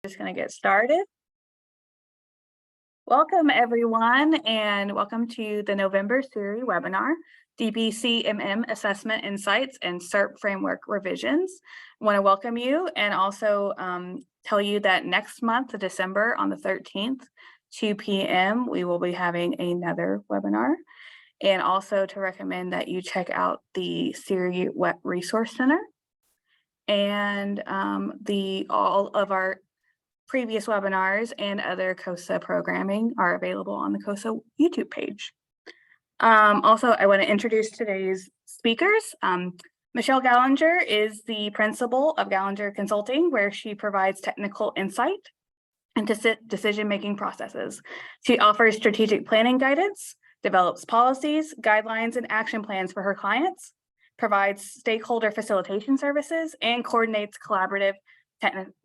Just going to get started. Welcome everyone, and welcome to the November SERI webinar, DPCMM Assessment Insights and SERP Framework Revisions. I want to welcome you and also tell you that next month, December on the 13th, 2 p.m., we will be having another webinar. And also to recommend that you check out the SERI Web Resource Center and all of our previous webinars and other COSA programming are available on the COSA YouTube page. Also, I want to introduce today's speakers. Michelle Gallinger is the principal of Gallinger Consulting, where she provides technical insight into decision-making processes. She offers strategic planning guidance, develops policies, guidelines, and action plans for her clients, provides stakeholder facilitation services, and coordinates collaborative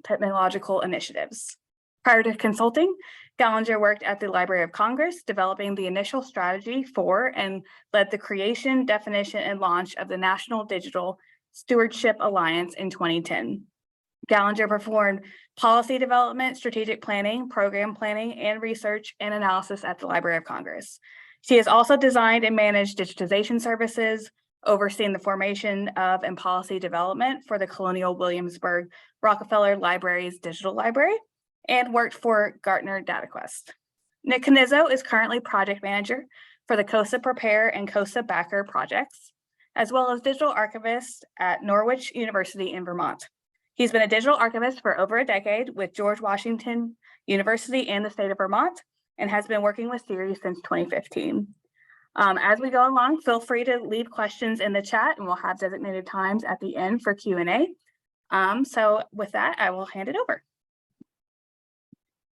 technological initiatives. Prior to consulting, Gallinger worked at the Library of Congress, developing the initial strategy for and led the creation, definition, and launch of the National Digital Stewardship Alliance in 2010. Gallinger performed policy development, strategic planning, program planning, and research and analysis at the Library of Congress. She has also designed and managed digitization services, overseeing the formation of and policy development for the Colonial Williamsburg Rockefeller Library's digital library, and worked for Gartner DataQuest. Nick Canizzo is currently project manager for the COSA Prepare and COSA Backer projects, as well as digital archivist at Norwich University in Vermont. He's been a digital archivist for over a decade with George Washington University and the state of Vermont, and has been working with SERI since 2015. As we go along, feel free to leave questions in the chat, and we'll have designated times at the end for Q&A. So with that, I will hand it over.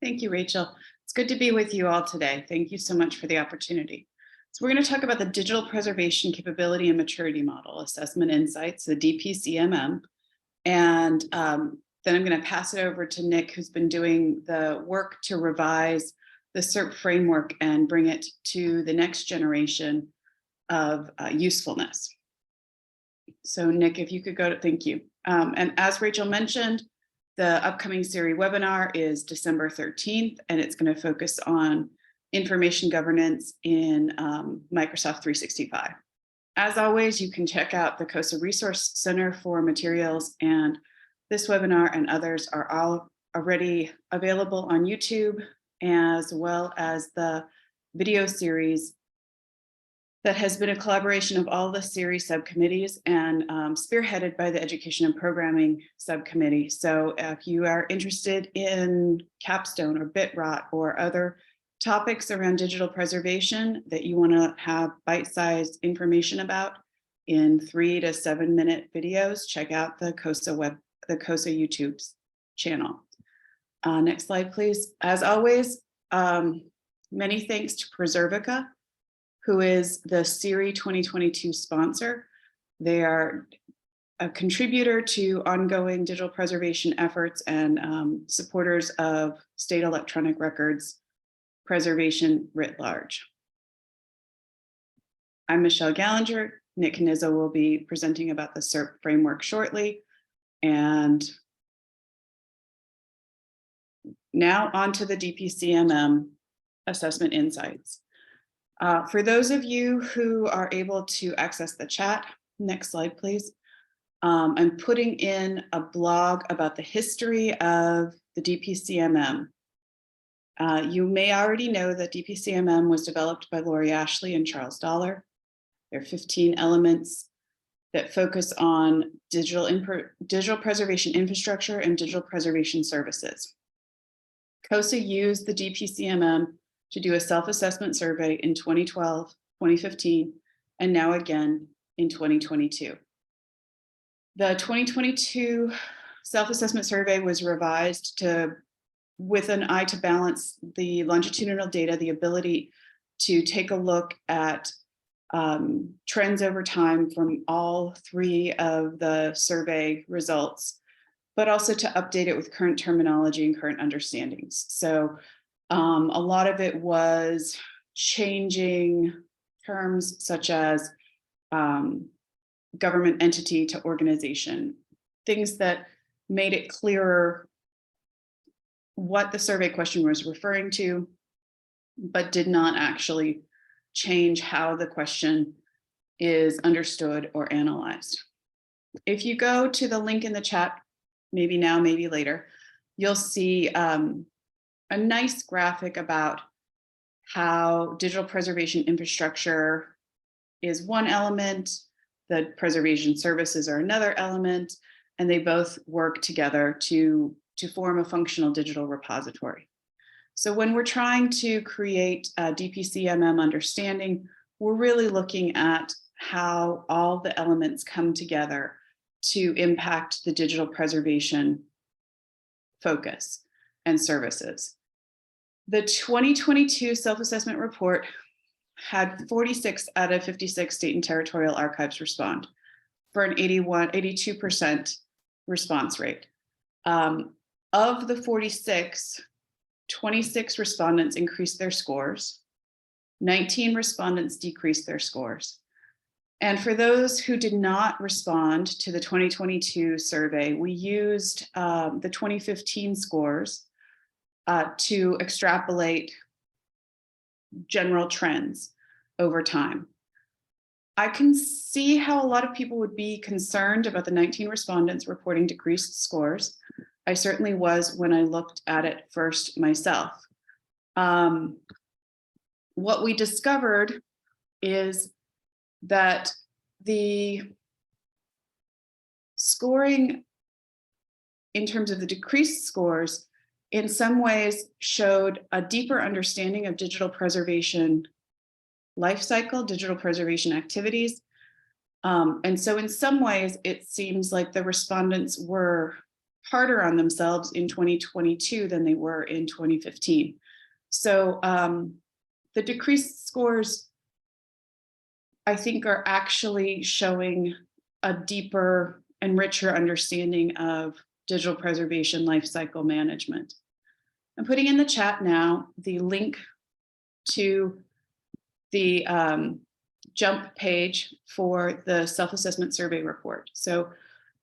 Thank you, Rachel. It's good to be with you all today. Thank you so much for the opportunity. So we're going to talk about the Digital Preservation Capability and Maturity Model Assessment Insights, the DPCMM. And then I'm going to pass it over to Nick, who's been doing the work to revise the SERP framework and bring it to the next generation of usefulness. So Nick, if you could go to, thank you. And as Rachel mentioned, the upcoming SERI webinar is December 13th, and it's going to focus on information governance in Microsoft 365. As always, you can check out the COSA Resource Center for materials, and this webinar and others are all already available on YouTube, as well as the video series that has been a collaboration of all the SERI subcommittees and spearheaded by the Education and Programming Subcommittee. So if you are interested in Capstone or BitRot or other topics around digital preservation that you want to have bite-sized information about in 3 to 7 minute videos, check out the COSA YouTube channel. Next slide, please. As always, many thanks to Preservica, who is the SERI 2022 sponsor. They are a contributor to ongoing digital preservation efforts and supporters of state electronic records preservation writ large. I'm Michelle Gallinger. Nick Canizzo will be presenting about the SERP framework shortly. And now on to the DPCMM assessment insights. For those of you who are able to access the chat, next slide, please. I'm putting in a blog about the history of the DPCMM. You may already know that DPCMM was developed by Lori Ashley and Charles Dollar. There are 15 elements that focus on digital preservation infrastructure and digital preservation services. COSA used the DPCMM to do a self-assessment survey in 2012, 2015, and now again in 2022. The 2022 self-assessment survey was revised with an eye to balance the longitudinal data, the ability to take a look at trends over time from all 3 of the survey results, but also to update it with current terminology and current understandings. So a lot of it was changing terms such as government entity to organization, things that made it clearer what the survey question was referring to, but did not actually change how the question is understood or analyzed. If you go to the link in the chat, maybe now, maybe later, you'll see a nice graphic about how digital preservation infrastructure is one element, the preservation services are another element, and they both work together to form a functional digital repository. So when we're trying to create a DPCMM understanding, we're really looking at how all the elements come together to impact the digital preservation focus and services. The 2022 self-assessment report had 46 out of 56 state and territorial archives respond for an 82% response rate. Of the 46, 26 respondents increased their scores, 19 respondents decreased their scores. And for those who did not respond to the 2022 survey, we used the 2015 scores to extrapolate general trends over time. I can see how a lot of people would be concerned about the 19 respondents reporting decreased scores. I certainly was when I looked at it first myself. What we discovered is that the scoring in terms of the decreased scores in some ways showed a deeper understanding of digital preservation lifecycle, digital preservation activities. And so in some ways, it seems like the respondents were harder on themselves in 2022 than they were in 2015. So the decreased scores, I think, are actually showing a deeper and richer understanding of digital preservation lifecycle management. I'm putting in the chat now the link to the jump page for the self-assessment survey report. So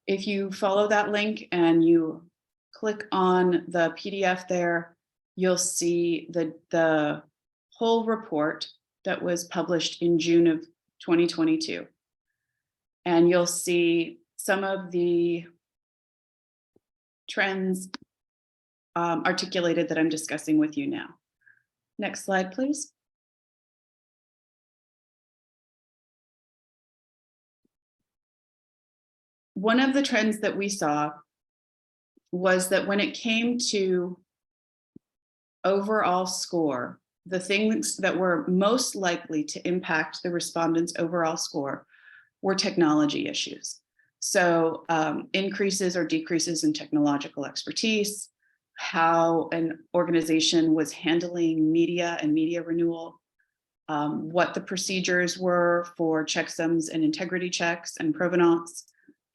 if you follow that link and you click on the PDF there, you'll see the whole report that was published in June of 2022. And you'll see some of the trends articulated that I'm discussing with you now. Next slide, please. One of the trends that we saw was that when it came to overall score, the things that were most likely to impact the respondents' overall score were technology issues. So increases or decreases in technological expertise, how an organization was handling media and media renewal, what the procedures were for checksums and integrity checks and provenance,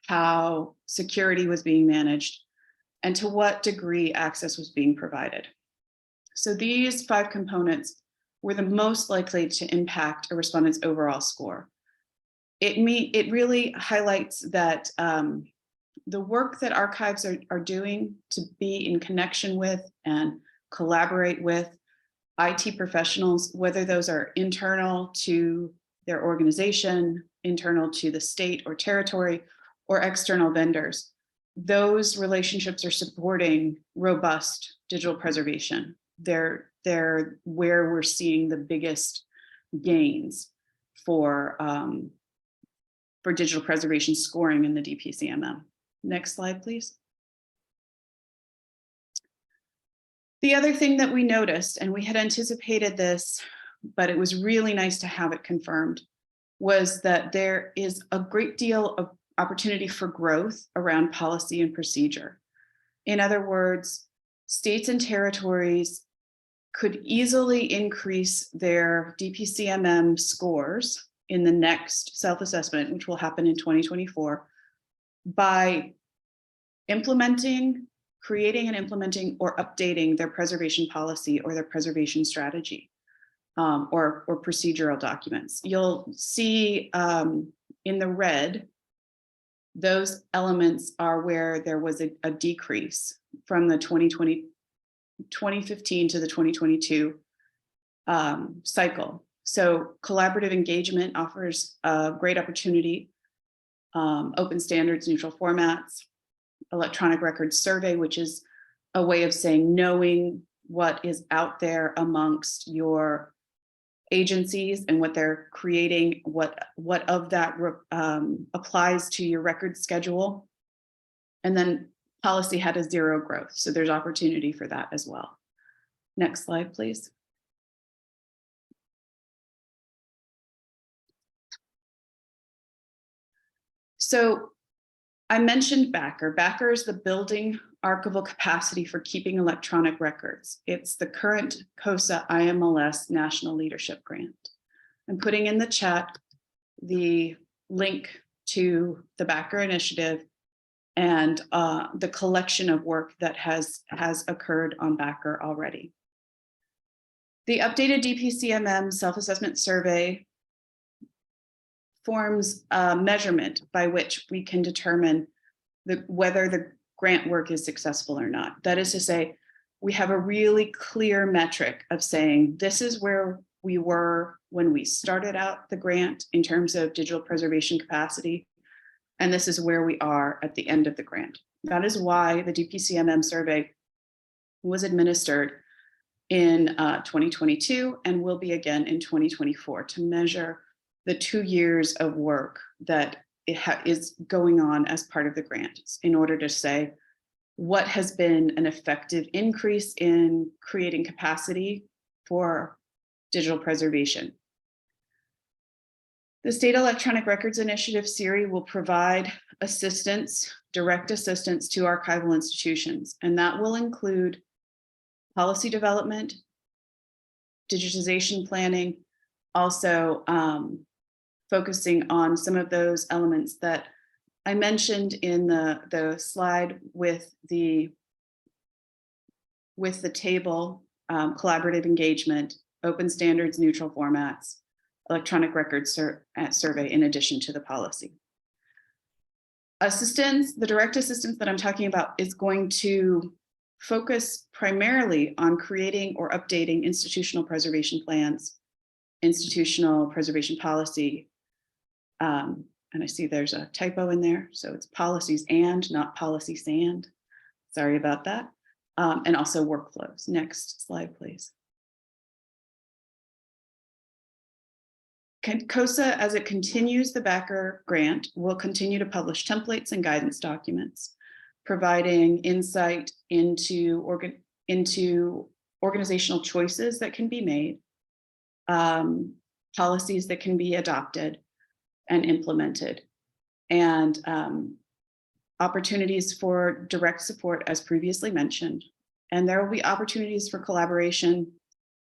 how security was being managed, and to what degree access was being provided. So these 5 components were the most likely to impact a respondent's overall score. It really highlights that the work that archives are doing to be in connection with and collaborate with IT professionals, whether those are internal to their organization, internal to the state or territory, or external vendors, those relationships are supporting robust digital preservation. They're where we're seeing the biggest gains for digital preservation scoring in the DPCMM. Next slide, please. The other thing that we noticed, and we had anticipated this, but it was really nice to have it confirmed, was that there is a great deal of opportunity for growth around policy and procedure. In other words, states and territories could easily increase their DPCMM scores in the next self-assessment, which will happen in 2024, by creating and implementing or updating their preservation policy or their preservation strategy or procedural documents. You'll see in the red, those elements are where there was a decrease from the 2020 2015 to the 2022 cycle. So collaborative engagement offers a great opportunity. Open standards, neutral formats, electronic records survey, which is a way of saying knowing what is out there amongst your agencies and what they're creating, what of that applies to your record schedule. And then policy had a zero growth, so there's opportunity for that as well. Next slide, please. So I mentioned Backer. Backer is the building archival capacity for keeping electronic records. It's the current COSA IMLS National Leadership Grant. I'm putting in the chat the link to the Backer initiative and the collection of work that has occurred on Backer already. The updated DPCMM self-assessment survey forms a measurement by which we can determine whether the grant work is successful or not. That is to say, we have a really clear metric of saying this is where we were when we started out the grant in terms of digital preservation capacity, and this is where we are at the end of the grant. That is why the DPCMM survey was administered in 2022 and will be again in 2024 to measure the 2 years of work that is going on as part of the grant in order to say what has been an effective increase in creating capacity for digital preservation. The State Electronic Records Initiative, SERI, will provide assistance, direct assistance to archival institutions, and that will include policy development, digitization planning, also focusing on some of those elements that I mentioned in the slide with the table, collaborative engagement, open standards, neutral formats, electronic records survey in addition to the policy. Assistance, the direct assistance that I'm talking about is going to focus primarily on creating or updating institutional preservation plans, institutional preservation policy, and I see there's a typo in there, so it's policies and not policies and. Sorry about that. And also workflows. Next slide, please. COSA, as it continues the Backer grant, will continue to publish templates and guidance documents, providing insight into organizational choices that can be made, policies that can be adopted and implemented, and opportunities for direct support as previously mentioned. And there will be opportunities for collaboration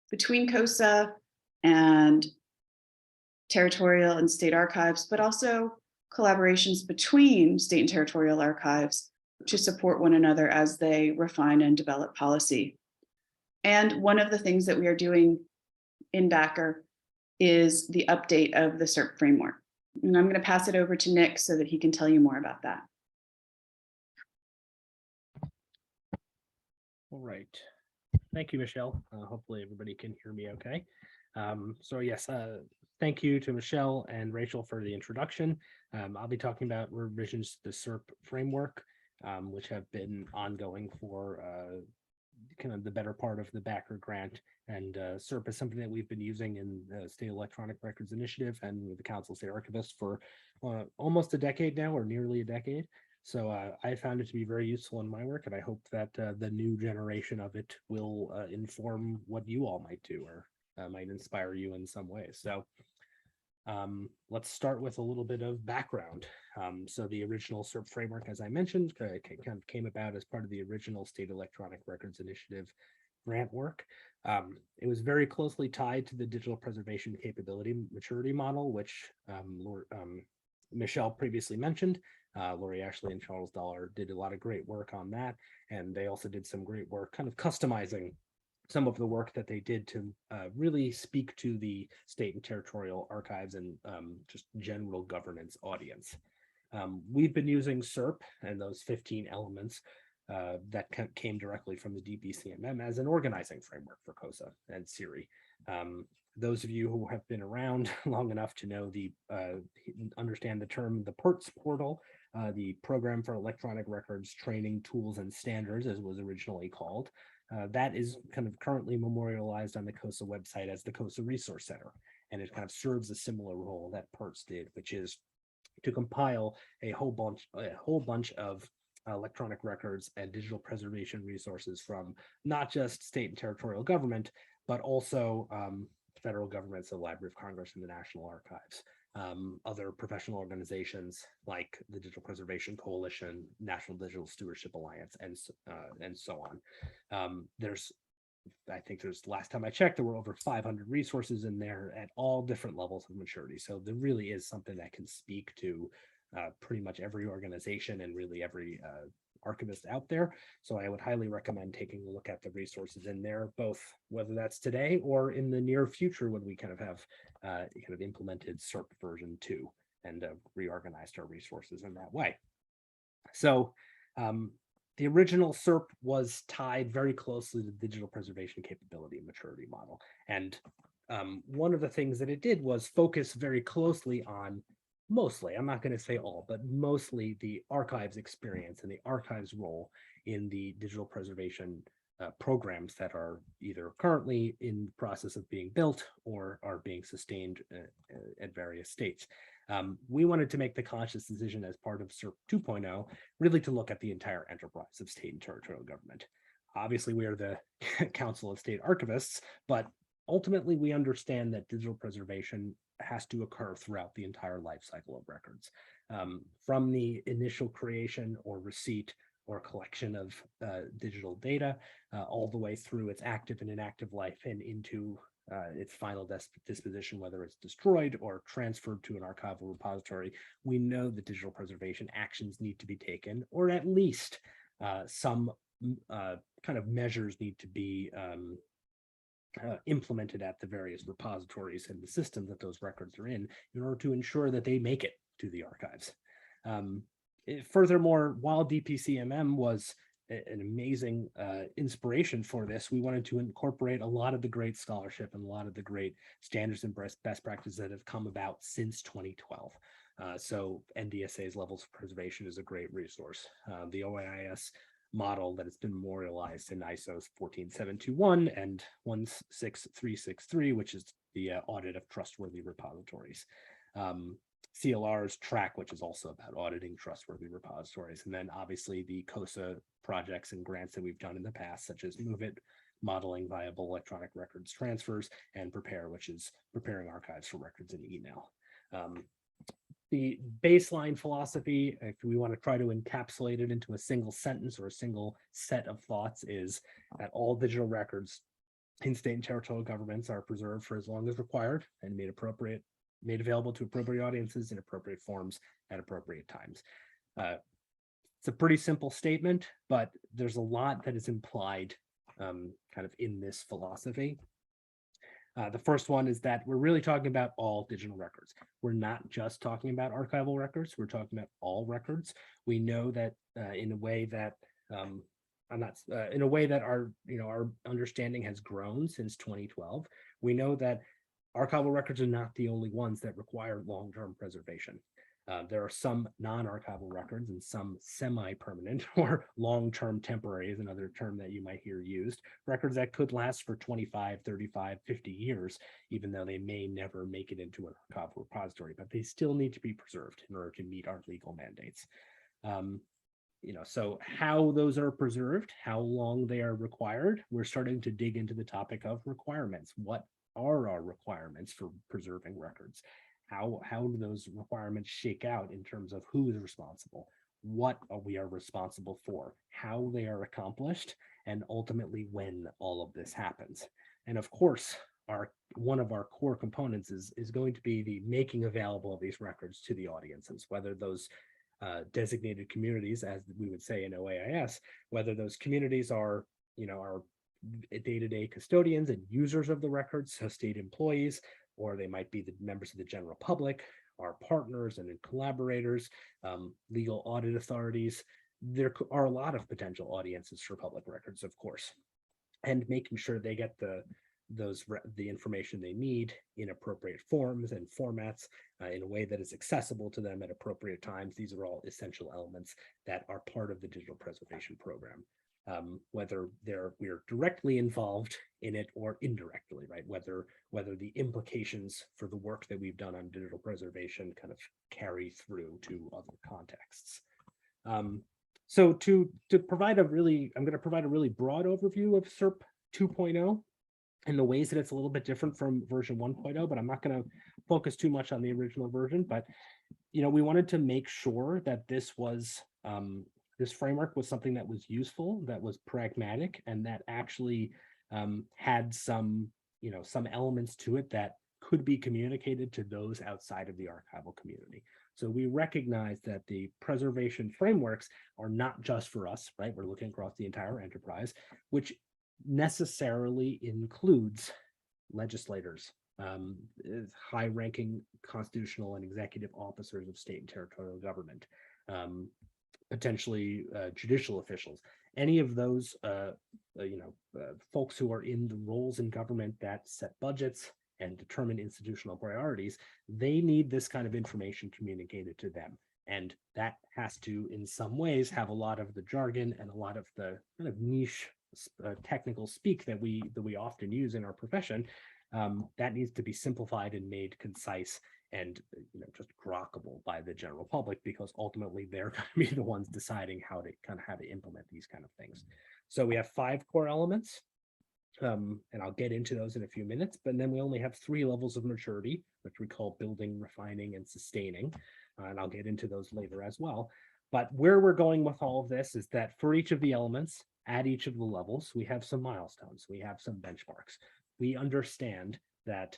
between COSA and territorial and state archives, but also collaborations between state and territorial archives to support one another as they refine and develop policy. And one of the things that we are doing in Backer is the update of the SERP framework. And I'm going to pass it over to Nick so that he can tell you more about that. All right. Thank you, Michelle. Hopefully everybody can hear me okay. So yes, thank you to Michelle and Rachel for the introduction. I'll be talking about revisions to the SERP framework, which have been ongoing for kind of the better part of the Backer grant. And SERP is something that we've been using in the State Electronic Records Initiative and with the Council of State Archivists for almost a decade now, or nearly a decade. So I found it to be very useful in my work, and I hope that the new generation of it will inform what you all might do or might inspire you in some way. So let's start with a little bit of background. So the original SERP framework, as I mentioned, kind of came about as part of the original State Electronic Records Initiative grant work. It was very closely tied to the digital preservation capability maturity model, which Michelle previously mentioned. Lori Ashley and Charles Dollar did a lot of great work on that, and they also did some great work kind of customizing some of the work that they did to really speak to the state and territorial archives and just general governance audience. We've been using SERP and those 15 elements that came directly from the DPCMM as an organizing framework for COSA and SERI. Those of you who have been around long enough to know understand the term the PERTS portal, the Program for Electronic Records Training Tools and Standards, as it was originally called. That is kind of currently memorialized on the COSA website as the COSA Resource Center, and it kind of serves a similar role that PERTS did, which is to compile a whole bunch of electronic records and digital preservation resources from not just state and territorial government, but also federal governments, the Library of Congress and the National Archives, other professional organizations like the Digital Preservation Coalition, National Digital Stewardship Alliance, and so on. I think last time I checked, there were over 500 resources in there at all different levels of maturity. So there really is something that can speak to pretty much every organization and really every archivist out there. So I would highly recommend taking a look at the resources in there, both whether that's today or in the near future when we kind of implemented SERP version 2 and reorganized our resources in that way. So the original SERP was tied very closely to the digital preservation capability and maturity model. And one of the things that it did was focus very closely on mostly, I'm not going to say all, but mostly the archives experience and the archives role in the digital preservation programs that are either currently in the process of being built or are being sustained at various states. We wanted to make the conscious decision as part of SERP 2.0, really to look at the entire enterprise of state and territorial government. Obviously, we are the Council of State Archivists, but ultimately we understand that digital preservation has to occur throughout the entire life cycle of records, from the initial creation or receipt or collection of digital data, all the way through its active and inactive life and into its final disposition, whether it's destroyed or transferred to an archival repository. We know that digital preservation actions need to be taken, or at least some kind of measures need to be implemented at the various repositories and the systems that those records are in order to ensure that they make it to the archives. Furthermore, while DPCMM was an amazing inspiration for this, we wanted to incorporate a lot of the great scholarship and a lot of the great standards and best practices that have come about since 2012. So NDSA's Levels of Preservation is a great resource. The OAIS model that has been memorialized in ISOs 14721 and 16363, which is the audit of trustworthy repositories. CLR's track, which is also about auditing trustworthy repositories. And then obviously the COSA projects and grants that we've done in the past, such as Move It, modeling viable electronic records transfers, and Prepare, which is preparing archives for records in email. The baseline philosophy, if we want to try to encapsulate it into a single sentence or a single set of thoughts, is that all digital records in state and territorial governments are preserved for as long as required and made available to appropriate audiences in appropriate forms at appropriate times. It's a pretty simple statement, but there's a lot that is implied kind of in this philosophy. The first one is that we're really talking about all digital records. We're not just talking about archival records. We're talking about all records. We know that in a way that our understanding has grown since 2012. We know that archival records are not the only ones that require long-term preservation. There are some non-archival records and some semi-permanent or long-term temporary is another term that you might hear used. Records that could last for 25, 35, 50 years, even though they may never make it into an archival repository, but they still need to be preserved in order to meet our legal mandates. So how those are preserved, how long they are required, we're starting to dig into the topic of requirements. What are our requirements for preserving records? How do those requirements shake out in terms of who is responsible, what we are responsible for, how they are accomplished, and ultimately when all of this happens. And of course, one of our core components is going to be the making available of these records to the audiences, whether those designated communities, as we would say in OAIS, whether those communities are day-to-day custodians and users of the records, so state employees, or they might be the members of the general public, our partners and collaborators, legal audit authorities, there are a lot of potential audiences for public records, of course, and making sure they get the information they need in appropriate forms and formats in a way that is accessible to them at appropriate times. These are all essential elements that are part of the digital preservation program. Whether we're directly involved in it or indirectly, right? Whether the implications for the work that we've done on digital preservation kind of carry through to other contexts. So to provide I'm going to provide a really broad overview of SERP 2.0 and the ways that it's a little bit different from version 1.0, but I'm not going to focus too much on the original version. But we wanted to make sure that this framework was something that was useful, that was pragmatic, and that actually had some elements to it that could be communicated to those outside of the archival community. So we recognize that the preservation frameworks are not just for us, right? We're looking across the entire enterprise, which necessarily includes legislators, high-ranking constitutional and executive officers of state and territorial government, potentially judicial officials, any of those folks who are in the roles in government that set budgets and determine institutional priorities. They need this kind of information communicated to them. And that has to, in some ways, have a lot of the jargon and a lot of the kind of niche technical speak that we often use in our profession. That needs to be simplified and made concise and just grokkable by the general public, because ultimately they're going to be the ones deciding how to implement these kind of things. So we have 5 core elements. And I'll get into those in a few minutes, but then we only have 3 levels of maturity, which we call building, refining, and sustaining. And I'll get into those later as well. But where we're going with all of this is that for each of the elements, at each of the levels, we have some milestones, we have some benchmarks. We understand that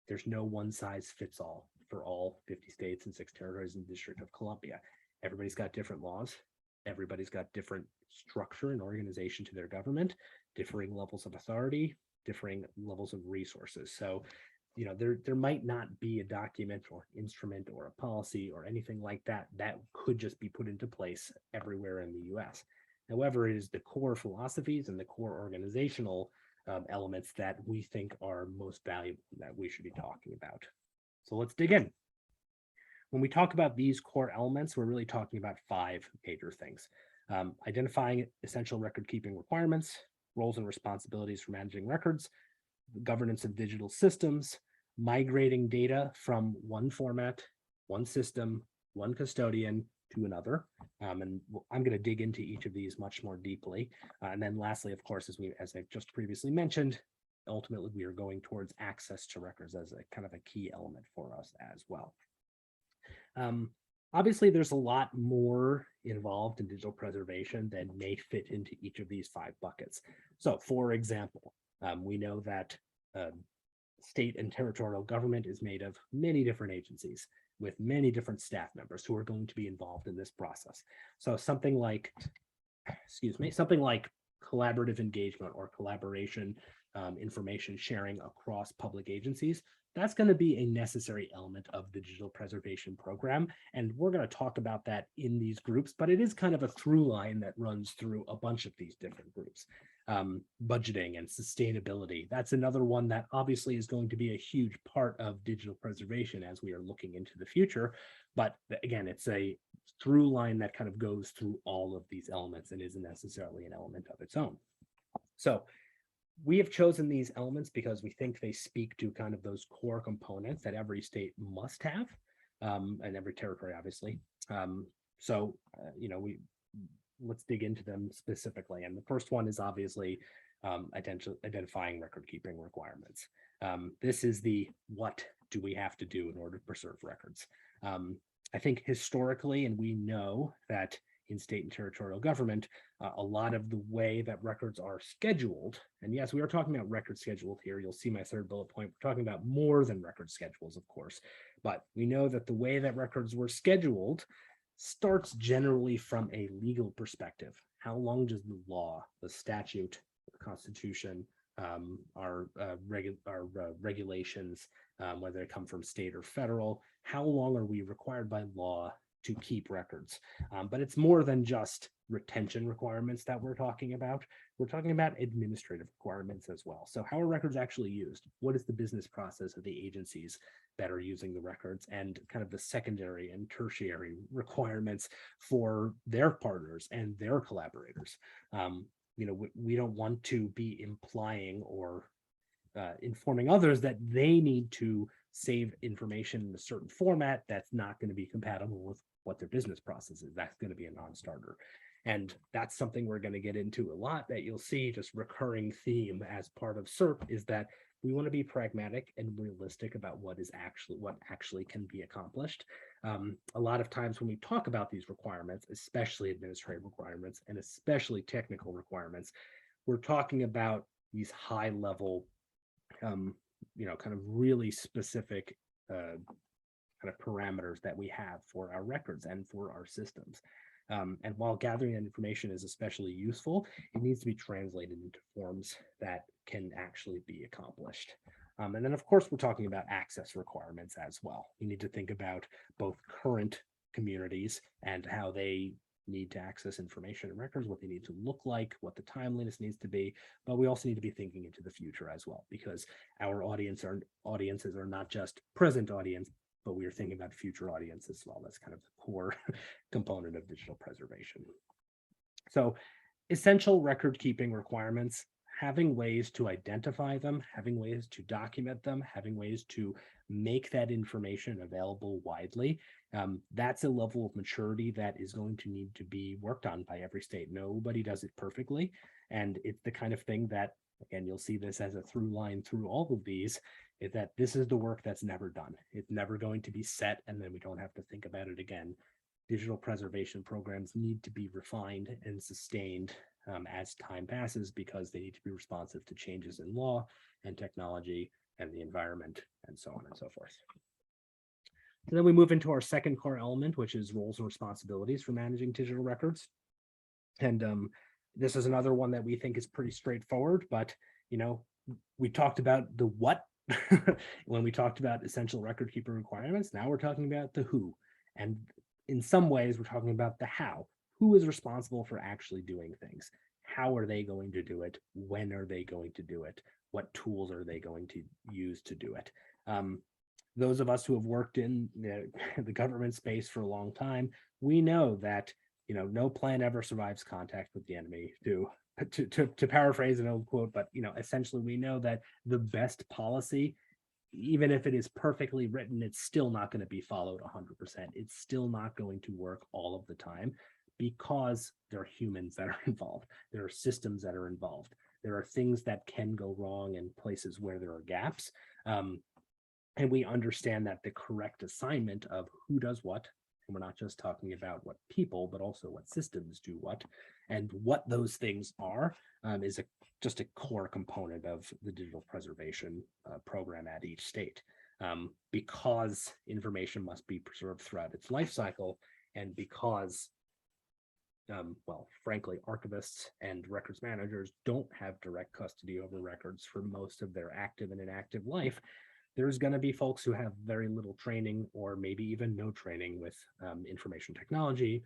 there's no one size fits all for all 50 states and 6 territories in the District of Columbia. Everybody's got different laws. Everybody's got different structure and organization to their government, differing levels of authority, differing levels of resources. So, there might not be a document or instrument or a policy or anything like that that could just be put into place everywhere in the US. However, it is the core philosophies and the core organizational elements that we think are most valuable that we should be talking about. So let's dig in. When we talk about these core elements, we're really talking about 5 major things. Identifying essential record-keeping requirements, roles and responsibilities for managing records, governance of digital systems, migrating data from one format, one system, one custodian to another. And I'm going to dig into each of these much more deeply. And then lastly, of course, as I've just previously mentioned, ultimately we are going towards access to records as a kind of a key element for us as well. Obviously, there's a lot more involved in digital preservation than may fit into each of these 5 buckets. So, for example, we know that state and territorial government is made of many different agencies with many different staff members who are going to be involved in this process. So something like collaborative engagement or collaboration, information sharing across public agencies, that's going to be a necessary element of the digital preservation program. And we're going to talk about that in these groups, but it is kind of a through line that runs through a bunch of these different groups. Budgeting and sustainability, that's another one that obviously is going to be a huge part of digital preservation as we are looking into the future. But again, it's a through line that kind of goes through all of these elements and isn't necessarily an element of its own. So we have chosen these elements because we think they speak to kind of those core components that every state must have, and every territory, obviously. Let's dig into them specifically. And the first one is obviously identifying record-keeping requirements. This is the what do we have to do in order to preserve records. I think historically, and we know that in state and territorial government, a lot of the way that records are scheduled, and yes, we are talking about record scheduled here. You'll see my 3rd bullet point. We're talking about more than record schedules, of course, but we know that the way that records were scheduled starts generally from a legal perspective. How long does the law, the statute, the Constitution, our regulations, whether they come from state or federal, how long are we required by law to keep records. But it's more than just retention requirements that we're talking about. We're talking about administrative requirements as well. So how are records actually used? What is the business process of the agencies that are using the records, and kind of the secondary and tertiary requirements for their partners and their collaborators? We don't want to be implying or informing others that they need to save information in a certain format that's not going to be compatible with what their business process is. That's going to be a non-starter. And that's something we're going to get into a lot, that you'll see just recurring theme as part of SERP, is that we want to be pragmatic and realistic about what actually can be accomplished. A lot of times when we talk about these requirements, especially administrative requirements and especially technical requirements, we're talking about these high level, kind of really specific kind of parameters that we have for our records and for our systems. And while gathering that information is especially useful, it needs to be translated into forms that can actually be accomplished. And then, of course, we're talking about access requirements as well. You need to think about both current communities and how they need to access information and records, what they need to look like, what the timeliness needs to be. But we also need to be thinking into the future as well, because our audiences are not just present audience, but we are thinking about future audience as well. That's kind of the core component of digital preservation. So essential record keeping requirements, having ways to identify them, having ways to document them, having ways to make that information available widely. That's a level of maturity that is going to need to be worked on by every state. Nobody does it perfectly. And it's the kind of thing that, again, you'll see this as a through line through all of these, is that this is the work that's never done. It's never going to be set, and then we don't have to think about it again. Digital preservation programs need to be refined and sustained as time passes, because they need to be responsive to changes in law and technology and the environment and so on and so forth. So then we move into our second core element, which is roles and responsibilities for managing digital records. And this is another one that we think is pretty straightforward, but we talked about the what when we talked about essential record keeping requirements. Now we're talking about the who, and in some ways we're talking about the how. Who is responsible for actually doing things? How are they going to do it? When are they going to do it? What tools are they going to use to do it? Those of us who have worked in the government space for a long time, we know that no plan ever survives contact with the enemy. To paraphrase an old quote, but essentially we know that the best policy, even if it is perfectly written, it's still not going to be followed 100%. It's still not going to work all of the time, because there are humans that are involved. There are systems that are involved. There are things that can go wrong in places where there are gaps. And we understand that the correct assignment of who does what, and we're not just talking about what people, but also what systems do what, and what those things are, is just a core component of the digital preservation program at each state. Because information must be preserved throughout its life cycle, and because frankly, archivists and records managers don't have direct custody over records for most of their active and inactive life, there's going to be folks who have very little training, or maybe even no training with information technology,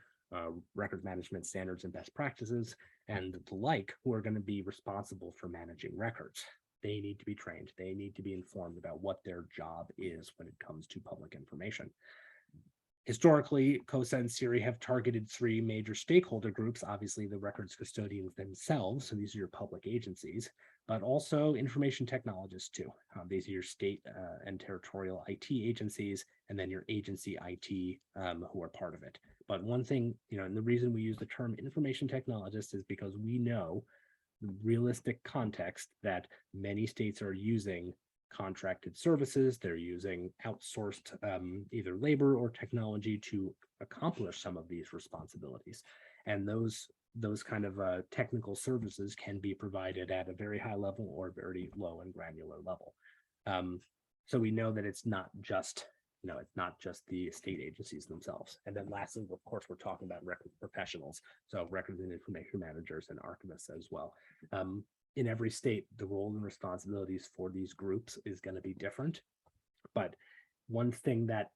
records management standards and best practices, and the like, who are going to be responsible for managing records. They need to be trained. They need to be informed about what their job is when it comes to public information. Historically, COSA and SERI have targeted three major stakeholder groups, obviously the records custodians themselves, so these are your public agencies, but also information technologists too. These are your state and territorial IT agencies, and then your agency IT who are part of it. But one thing, and the reason we use the term information technologist is because we know the realistic context that many states are using contracted services. They're using outsourced either labor or technology to accomplish some of these responsibilities. And those kind of technical services can be provided at a very high level or very low and granular level. So we know that it's not just the state agencies themselves. And then lastly, of course, we're talking about record professionals. So records and information managers and archivists as well. In every state, the roles and responsibilities for these groups is going to be different. But one thing that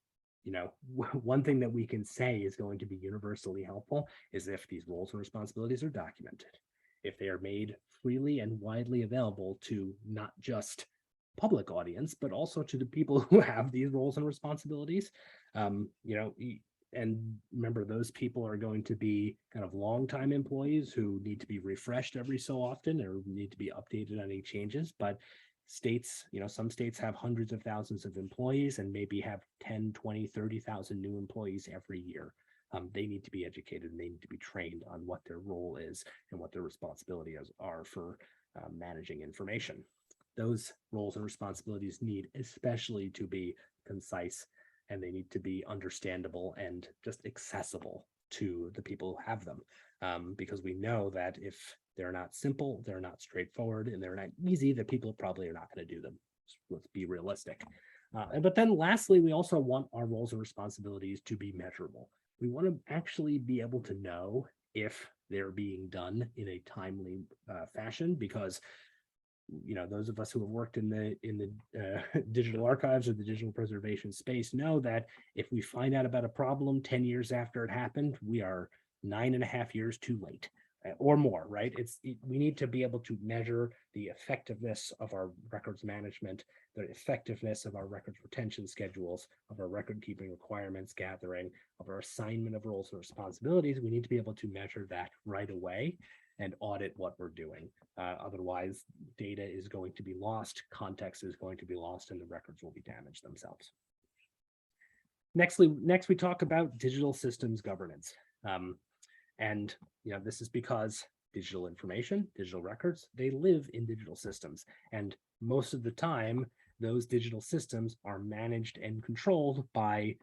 one thing that we can say is going to be universally helpful is if these roles and responsibilities are documented, if they are made freely and widely available to not just public audience, but also to the people who have these roles and responsibilities. And remember, those people are going to be kind of longtime employees who need to be refreshed every so often or need to be updated on any changes. But states, some states have hundreds of thousands of employees and maybe have 10, 20, 30,000 new employees every year. They need to be educated and they need to be trained on what their role is and what their responsibilities are for managing information. Those roles and responsibilities need especially to be concise, and they need to be understandable and just accessible to the people who have them. Because we know that if they're not simple, they're not straightforward, and they're not easy, that people probably are not going to do them. Let's be realistic. But then lastly, we also want our roles and responsibilities to be measurable. We want to actually be able to know if they're being done in a timely fashion, because those of us who have worked in the digital archives or the digital preservation space know that if we find out about a problem 10 years after it happened, we are 9.5 years too late or more, right? We need to be able to measure the effectiveness of our records management, the effectiveness of our records retention schedules, of our record keeping requirements gathering, of our assignment of roles and responsibilities. We need to be able to measure that right away and audit what we're doing. Otherwise, data is going to be lost, context is going to be lost, and the records will be damaged themselves. Next, we talk about digital systems governance. And this is because digital information, digital records, they live in digital systems. And most of the time, those digital systems are managed and controlled by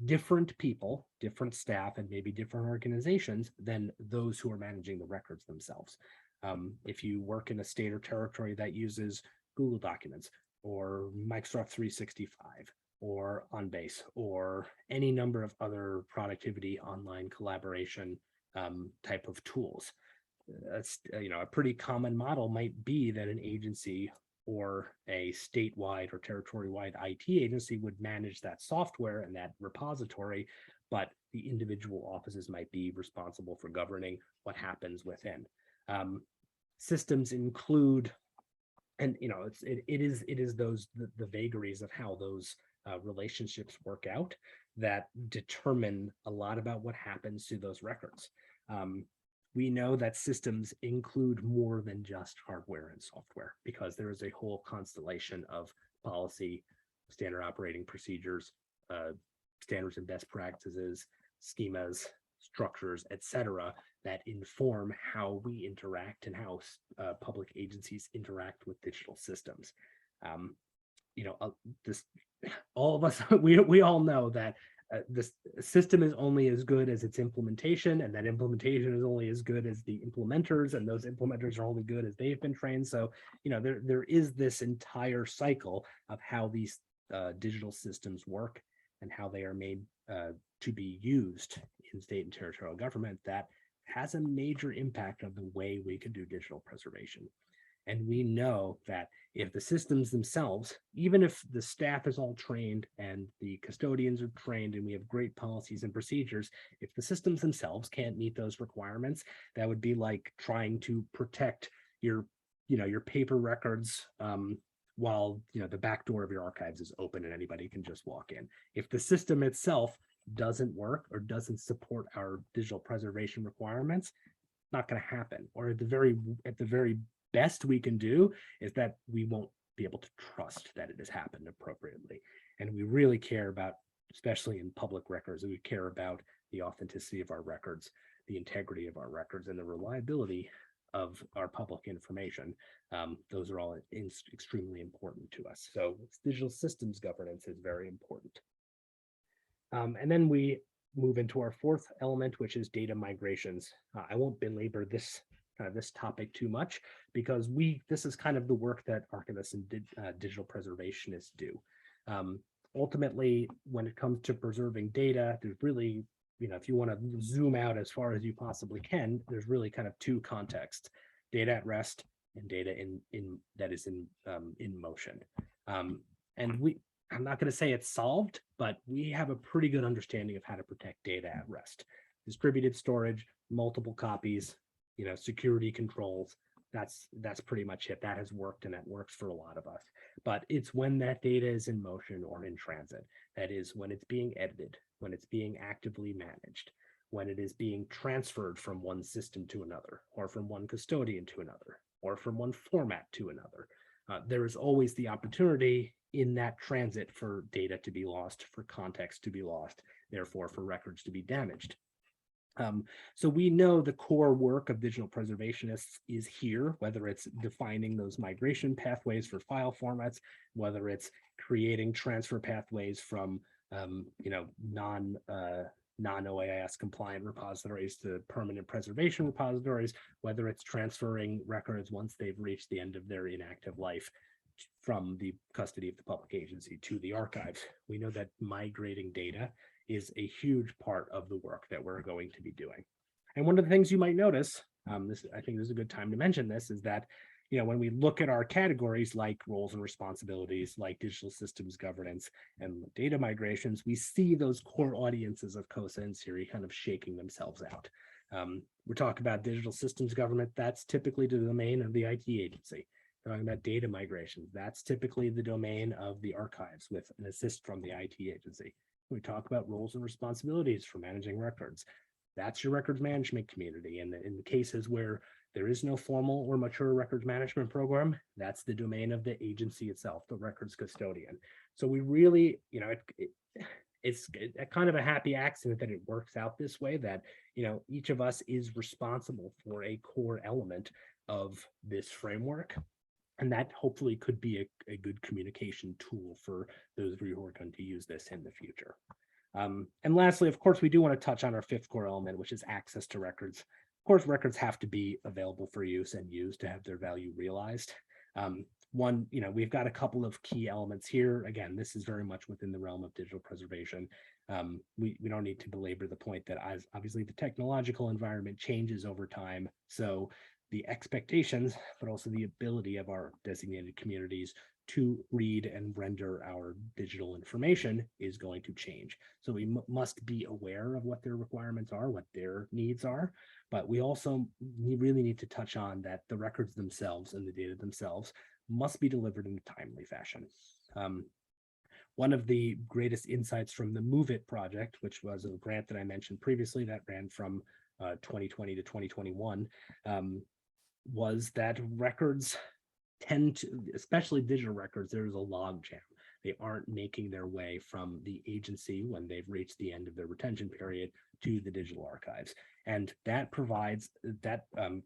different people, different staff, and maybe different organizations than those who are managing the records themselves. If you work in a state or territory that uses Google Documents or Microsoft 365 or OnBase or any number of other productivity online collaboration type of tools, that's a pretty common model might be that an agency or a statewide or territory-wide IT agency would manage that software and that repository, but the individual offices might be responsible for governing what happens within. Systems include, and it is those the vagaries of how those relationships work out that determine a lot about what happens to those records. We know that systems include more than just hardware and software because there is a whole constellation of policy, standard operating procedures, standards and best practices, schemas, structures, etc., that inform how we interact and how public agencies interact with digital systems. All of us, we all know that this system is only as good as its implementation, and that implementation is only as good as the implementers, and those implementers are only good as they've been trained. So, there is this entire cycle of how these digital systems work and how they are made to be used in state and territorial government that has a major impact on the way we can do digital preservation. And we know that if the systems themselves, even if the staff is all trained and the custodians are trained and we have great policies and procedures, if the systems themselves can't meet those requirements, that would be like trying to protect your paper records while the back door of your archives is open and anybody can just walk in. If the system itself doesn't work or doesn't support our digital preservation requirements, it's not going to happen. Or at the very best we can do is that we won't be able to trust that it has happened appropriately. And we really care about, especially in public records, we care about the authenticity of our records, the integrity of our records, and the reliability of our public information. Those are all extremely important to us. So digital systems governance is very important. And then we move into our fourth element, which is data migrations. I won't belabor this topic too much because this is kind of the work that archivists and digital preservationists do. Ultimately, when it comes to preserving data, there's really, if you want to zoom out as far as you possibly can, there's really kind of two contexts: data at rest and data that is in motion. And I'm not going to say it's solved, but we have a pretty good understanding of how to protect data at rest. Distributed storage, multiple copies, security controls. That's pretty much it. That has worked, and that works for a lot of us. But it's when that data is in motion or in transit, that is when it's being edited, when it's being actively managed, when it is being transferred from one system to another, or from one custodian to another, or from one format to another. There is always the opportunity in that transit for data to be lost, for context to be lost, therefore for records to be damaged. So we know the core work of digital preservationists is here, whether it's defining those migration pathways for file formats, whether it's creating transfer pathways from non-OAIS compliant repositories to permanent preservation repositories, whether it's transferring records once they've reached the end of their inactive life from the custody of the public agency to the archives. We know that migrating data is a huge part of the work that we're going to be doing. And one of the things you might notice, I think this is a good time to mention this, is that when we look at our categories like roles and responsibilities, like digital systems governance and data migrations, we see those core audiences of COSA and SERI kind of shaking themselves out. We're talking about digital systems government, that's typically the domain of the IT agency. Talking about data migrations, that's typically the domain of the archives with an assist from the IT agency. We talk about roles and responsibilities for managing records. That's your records management community. And in the cases where there is no formal or mature records management program, that's the domain of the agency itself, the records custodian. So we really, it's kind of a happy accident that it works out this way, that, each of us is responsible for a core element of this framework. And that hopefully could be a good communication tool for those of you who are going to use this in the future. And lastly, of course, we do want to touch on our fifth core element, which is access to records. Of course, records have to be available for use and used to have their value realized. We've got a couple of key elements here. Again, this is very much within the realm of digital preservation. We don't need to belabor the point that obviously the technological environment changes over time. So the expectations, but also the ability of our designated communities to read and render our digital information is going to change. So we must be aware of what their requirements are, what their needs are, but we also really need to touch on that the records themselves and the data themselves must be delivered in a timely fashion. One of the greatest insights from the Move It project, which was a grant that I mentioned previously that ran from 2020 to 2021, was that records tend to, especially digital records, there's a log jam. They aren't making their way from the agency when they've reached the end of their retention period to the digital archives. And that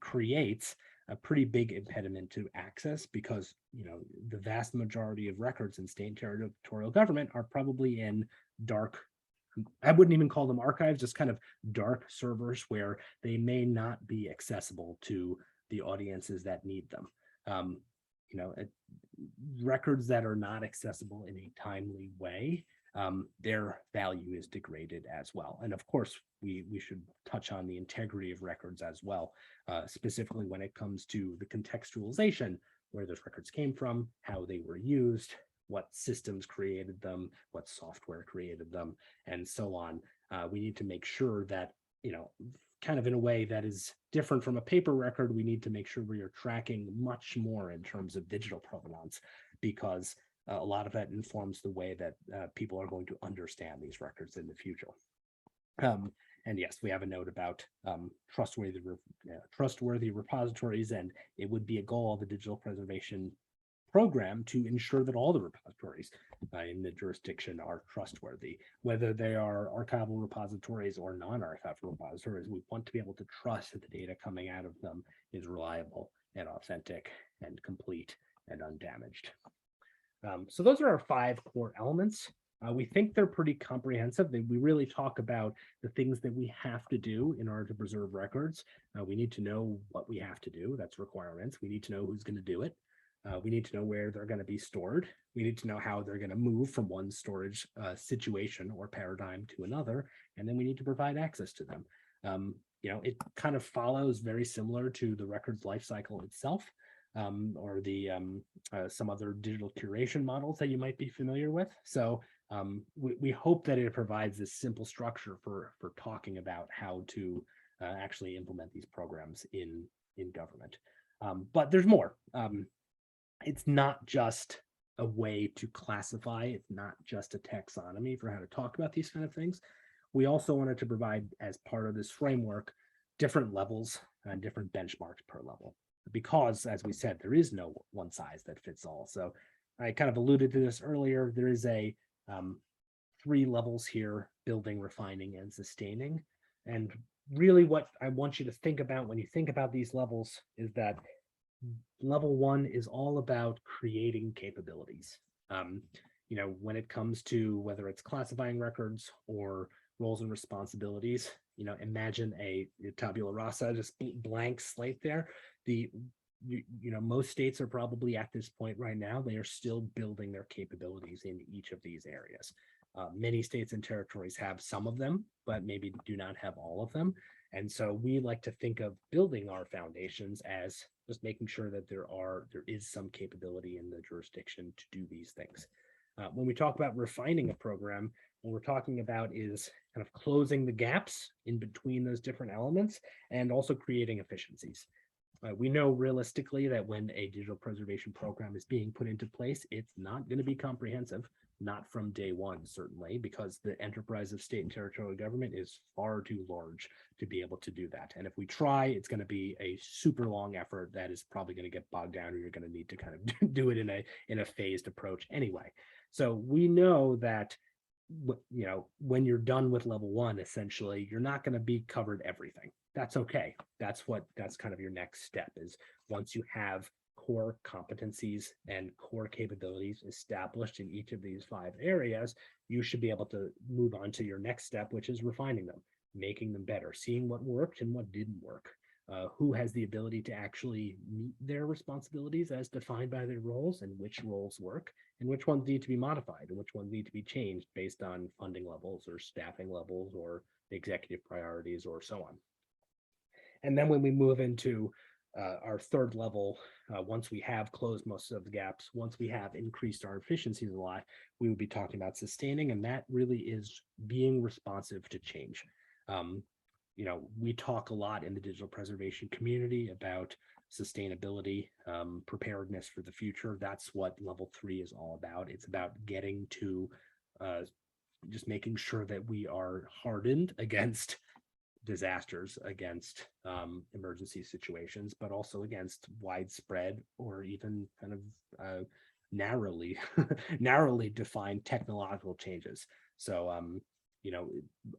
creates a pretty big impediment to access, because the vast majority of records in state and territorial government are probably in dark, I wouldn't even call them archives, just kind of dark servers where they may not be accessible to the audiences that need them. Records that are not accessible in a timely way, their value is degraded as well. And of course, we should touch on the integrity of records as well, specifically when it comes to the contextualization, where those records came from, how they were used, what systems created them, what software created them, and so on. We need to make sure that, kind of in a way that is different from a paper record, we need to make sure we are tracking much more in terms of digital provenance, because a lot of that informs the way that people are going to understand these records in the future. And yes, we have a note about trustworthy repositories, and it would be a goal of the digital preservation program to ensure that all the repositories in the jurisdiction are trustworthy, whether they are archival repositories or non-archival repositories. We want to be able to trust that the data coming out of them is reliable and authentic and complete and undamaged. So those are our 5 core elements. We think they're pretty comprehensive. We really talk about the things that we have to do in order to preserve records. We need to know what we have to do. That's requirements. We need to know who's going to do it. We need to know where they're going to be stored. We need to know how they're going to move from one storage situation or paradigm to another. And then we need to provide access to them. It kind of follows very similar to the records lifecycle itself. or the some other digital curation models that you might be familiar with. So we hope that it provides this simple structure for talking about how to actually implement these programs in government. But there's more. It's not just a way to classify. It's not just a taxonomy for how to talk about these kind of things. We also wanted to provide, as part of this framework, different levels and different benchmarks per level. Because, as we said, there is no one size that fits all. So I kind of alluded to this earlier. There is a 3 levels here: building, refining, and sustaining. And really what I want you to think about when you think about these levels is that level 1 is all about creating capabilities. When it comes to whether it's classifying records or roles and responsibilities, imagine a tabula rasa, just blank slate there. Most states are probably at this point right now, they are still building their capabilities in each of these areas. Many states and territories have some of them, but maybe do not have all of them. And so we like to think of building our foundations as just making sure that there is some capability in the jurisdiction to do these things. When we talk about refining a program, what we're talking about is kind of closing the gaps in between those different elements and also creating efficiencies. We know realistically that when a digital preservation program is being put into place, it's not going to be comprehensive, not from day one, certainly, because the enterprise of state and territorial government is far too large to be able to do that. And if we try, it's going to be a super long effort that is probably going to get bogged down, or you're going to need to kind of do it in a phased approach anyway. So we know that when you're done with level 1, essentially, you're not going to be covered everything. That's okay. That's kind of your next step, is once you have core competencies and core capabilities established in each of these 5 areas, you should be able to move on to your next step, which is refining them, making them better, seeing what worked and what didn't work. Who has the ability to actually meet their responsibilities as defined by their roles, and which roles work, and which ones need to be modified, and which ones need to be changed based on funding levels or staffing levels or executive priorities or so on. And then when we move into our 3rd level, once we have closed most of the gaps, once we have increased our efficiencies a lot, we would be talking about sustaining, and that really is being responsive to change. We talk a lot in the digital preservation community about sustainability, preparedness for the future. That's what level 3 is all about. It's about getting to just making sure that we are hardened against disasters, against emergency situations, but also against widespread or even kind of narrowly defined technological changes. So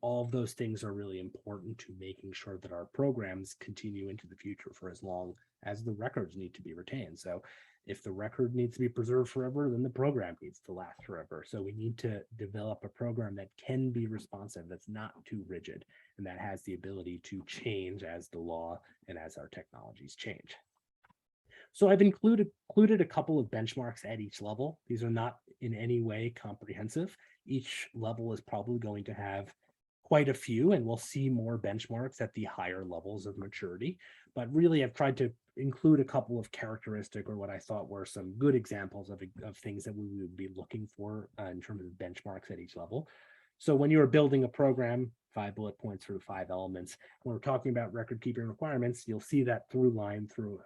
all of those things are really important to making sure that our programs continue into the future for as long as the records need to be retained. So if the record needs to be preserved forever, then the program needs to last forever. So we need to develop a program that can be responsive, that's not too rigid, and that has the ability to change as the law and as our technologies change. So I've included a couple of benchmarks at each level. These are not in any way comprehensive. Each level is probably going to have quite a few, and we'll see more benchmarks at the higher levels of maturity. But really, I've tried to include a couple of characteristic, or what I thought were some good examples of things that we would be looking for in terms of benchmarks at each level. So when you're building a program, 5 bullet points for the 5 elements, when we're talking about record keeping requirements, you'll see that through line through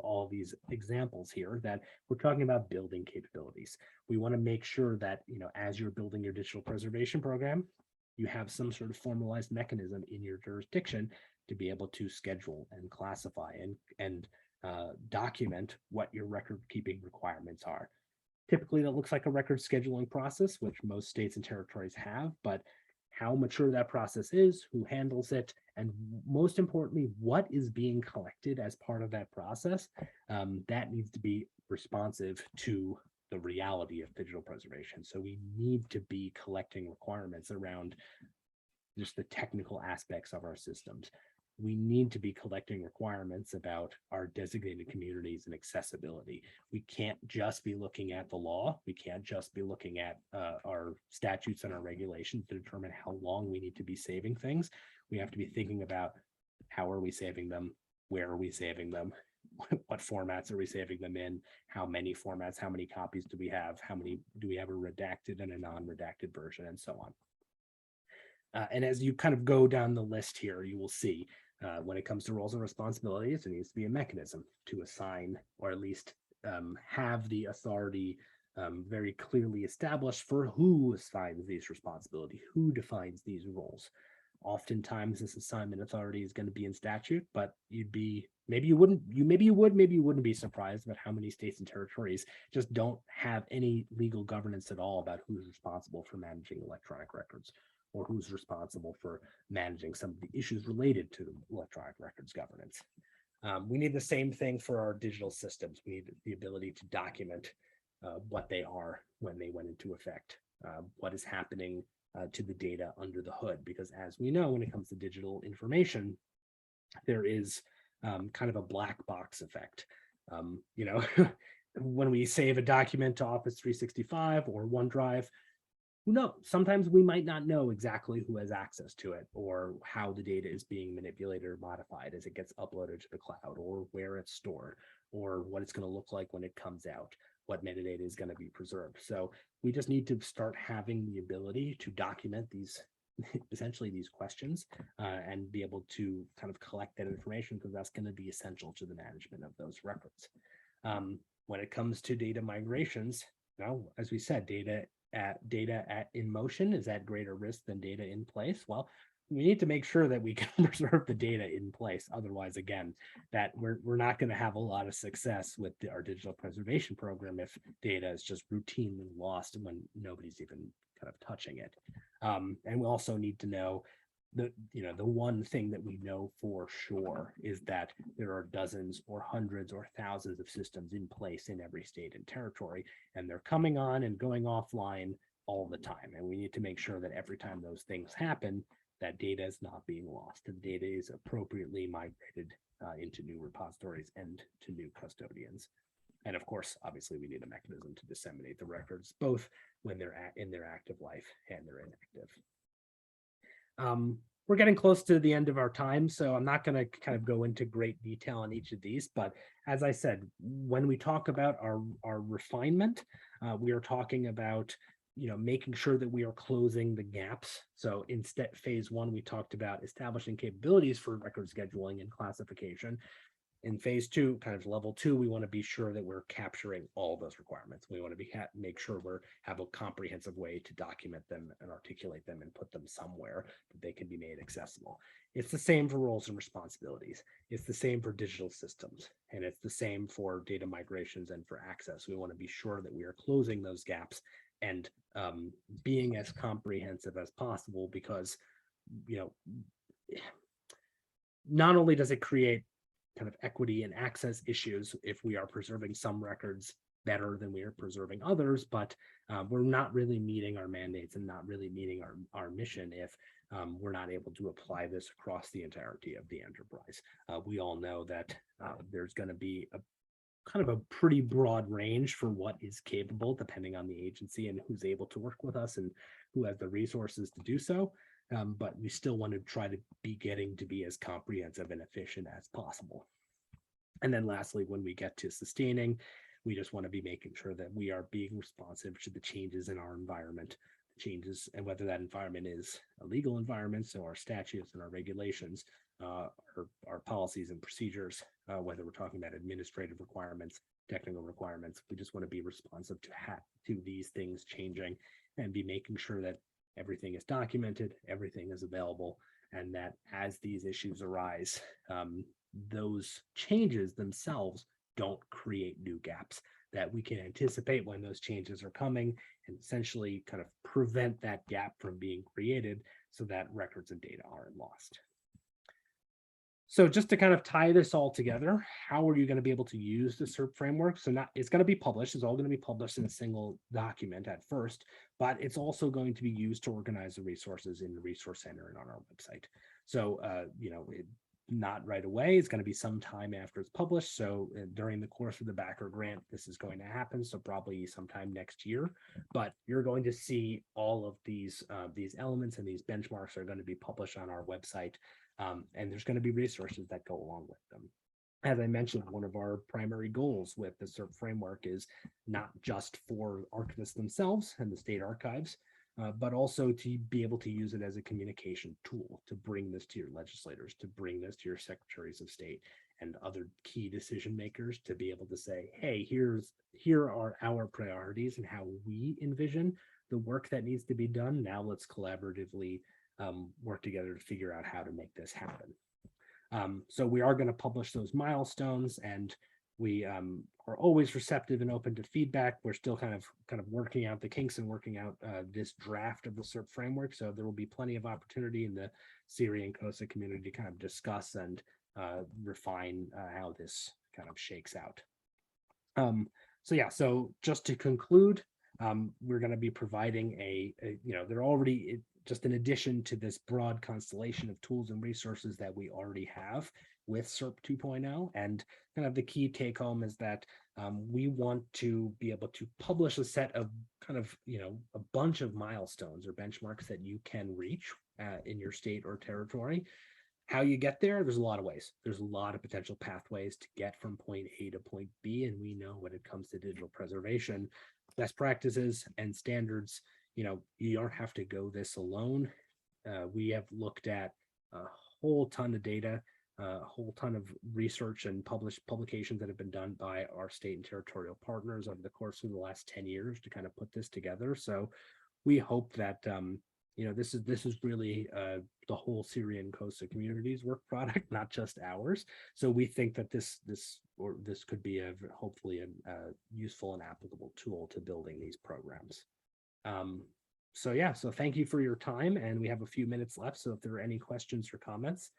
all these examples here, that we're talking about building capabilities. We want to make sure that, as you're building your digital preservation program, you have some sort of formalized mechanism in your jurisdiction to be able to schedule and classify and document what your record keeping requirements are. Typically, that looks like a record scheduling process, which most states and territories have, but how mature that process is, who handles it, and most importantly, what is being collected as part of that process, that needs to be responsive to the reality of digital preservation. So we need to be collecting requirements around just the technical aspects of our systems. We need to be collecting requirements about our designated communities and accessibility. We can't just be looking at the law. We can't just be looking at our statutes and our regulations to determine how long we need to be saving things. We have to be thinking about how are we saving them, where are we saving them, what formats are we saving them in, how many formats, how many copies do we have, how many do we have a redacted and a non-redacted version, and so on. And as you kind of go down the list here, you will see when it comes to roles and responsibilities, there needs to be a mechanism to assign, or at least have the authority very clearly established for who assigns these responsibilities, who defines these roles. Oftentimes this assignment authority is going to be in statute, but maybe you wouldn't be surprised about how many states and territories just don't have any legal governance at all about who's responsible for managing electronic records, or who's responsible for managing some of the issues related to electronic records governance. We need the same thing for our digital systems. We need the ability to document what they are when they went into effect, what is happening to the data under the hood, because as we know, when it comes to digital information, there is kind of a black box effect. When we save a document to Office 365 or OneDrive, who knows? Sometimes we might not know exactly who has access to it, or how the data is being manipulated or modified as it gets uploaded to the cloud, or where it's stored, or what it's going to look like when it comes out, what metadata is going to be preserved. So we just need to start having the ability to document these, essentially these questions, and be able to kind of collect that information, because that's going to be essential to the management of those records. When it comes to data migrations, as we said, data in motion is at greater risk than data in place. Well, we need to make sure that we can preserve the data in place. Otherwise, again, that we're not going to have a lot of success with our digital preservation program if data is just routinely lost when nobody's even kind of touching it. And we also need to know the one thing that we know for sure is that there are dozens or hundreds or thousands of systems in place in every state and territory, and they're coming on and going offline all the time. And we need to make sure that every time those things happen, that data is not being lost, and data is appropriately migrated into new repositories and to new custodians. And of course, obviously, we need a mechanism to disseminate the records, both when they're in their active life and they're inactive. We're getting close to the end of our time, so I'm not going to kind of go into great detail on each of these. But as I said, when we talk about our refinement, we are talking about making sure that we are closing the gaps. So instead, phase one, we talked about establishing capabilities for record scheduling and classification. In phase two, kind of level two, we want to be sure that we're capturing all those requirements. We want to make sure we have a comprehensive way to document them and articulate them and put them somewhere that they can be made accessible. It's the same for roles and responsibilities. It's the same for digital systems, and it's the same for data migrations and for access. We want to be sure that we are closing those gaps and being as comprehensive as possible, because not only does it create kind of equity and access issues if we are preserving some records better than we are preserving others, but we're not really meeting our mandates and not really meeting our mission if we're not able to apply this across the entirety of the enterprise. We all know that there's going to be a kind of a pretty broad range for what is capable, depending on the agency and who's able to work with us and who has the resources to do so. But we still want to try to be getting to be as comprehensive and efficient as possible. And then lastly, when we get to sustaining, we just want to be making sure that we are being responsive to the changes in our environment, changes, and whether that environment is a legal environment, so our statutes and our regulations, our policies and procedures, whether we're talking about administrative requirements, technical requirements. We just want to be responsive to these things changing and be making sure that everything is documented, everything is available, and that as these issues arise, those changes themselves don't create new gaps, that we can anticipate when those changes are coming and essentially kind of prevent that gap from being created so that records and data aren't lost. So just to kind of tie this all together, how are you going to be able to use the SERP framework? So it's going to be published. It's all going to be published in a single document at first, but it's also going to be used to organize the resources in the resource center and on our website. So, not right away. It's going to be some time after it's published. So during the course of the backer grant, this is going to happen. So probably sometime next year, but you're going to see all of these elements and these benchmarks are going to be published on our website. And there's going to be resources that go along with them. as I mentioned, one of our primary goals with the SERP framework is not just for archivists themselves and the state archives, but also to be able to use it as a communication tool to bring this to your legislators, to bring this to your secretaries of state and other key decision makers, to be able to say, hey, here are our priorities and how we envision the work that needs to be done. Now let's collaboratively work together to figure out how to make this happen. So we are going to publish those milestones, and we are always receptive and open to feedback. We're still kind of working out the kinks and working out this draft of the SERP framework. So there will be plenty of opportunity in the SERI and COSA community to kind of discuss and refine how this kind of shakes out. So yeah, so just to conclude, we're going to be providing they're already just in addition to this broad constellation of tools and resources that we already have with SERP 2.0. And kind of the key take home is that we want to be able to publish a set of a bunch of milestones or benchmarks that you can reach in your state or territory. How you get there, there's a lot of ways. There's a lot of potential pathways to get from point A to point B. And we know when it comes to digital preservation, best practices and standards, you don't have to go this alone. We have looked at a whole ton of data, a whole ton of research and publications that have been done by our state and territorial partners over the course of the last 10 years to kind of put this together. So we hope that this is really the whole SERI and COSA community's work product, not just ours. So we think that this could be hopefully a useful and applicable tool to building these programs. So thank you for your time, and we have a few minutes left. So if there are any questions or comments,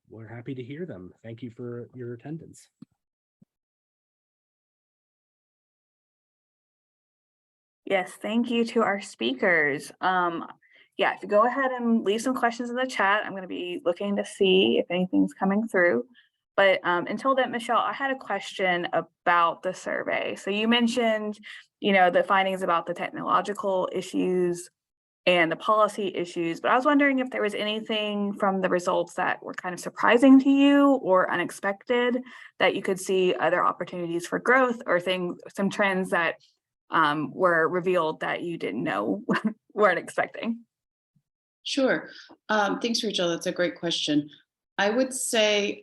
we're happy to hear them. Thank you for your attendance. Yes, thank you to our speakers. Yeah, if you go ahead and leave some questions in the chat, I'm going to be looking to see if anything's coming through. But until then, Michelle, I had a question about the survey. So you mentioned, the findings about the technological issues and the policy issues, but I was wondering if there was anything from the results that were kind of surprising to you or unexpected, that you could see other opportunities for growth or some trends that were revealed that you didn't know, weren't expecting. Sure. Thanks, Rachel. That's a great question. I would say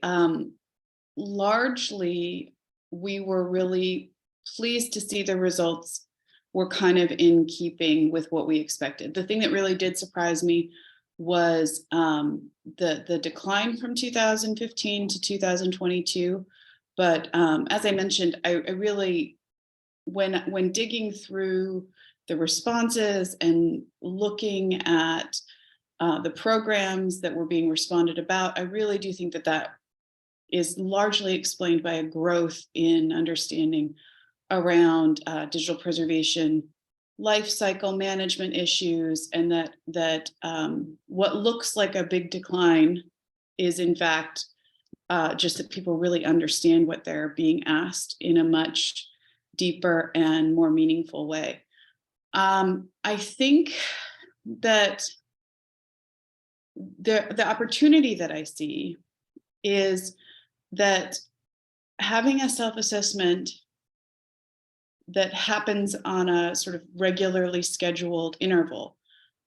largely we were really pleased to see the results were kind of in keeping with what we expected. The thing that really did surprise me was the decline from 2015 to 2022. But as I mentioned, I really, when digging through the responses and looking at the programs that were being responded about, I really do think that is largely explained by a growth in understanding around digital preservation, life cycle management issues, and that what looks like a big decline is in fact just that people really understand what they're being asked in a much deeper and more meaningful way. I think that the opportunity that I see is that having a self-assessment that happens on a sort of regularly scheduled interval,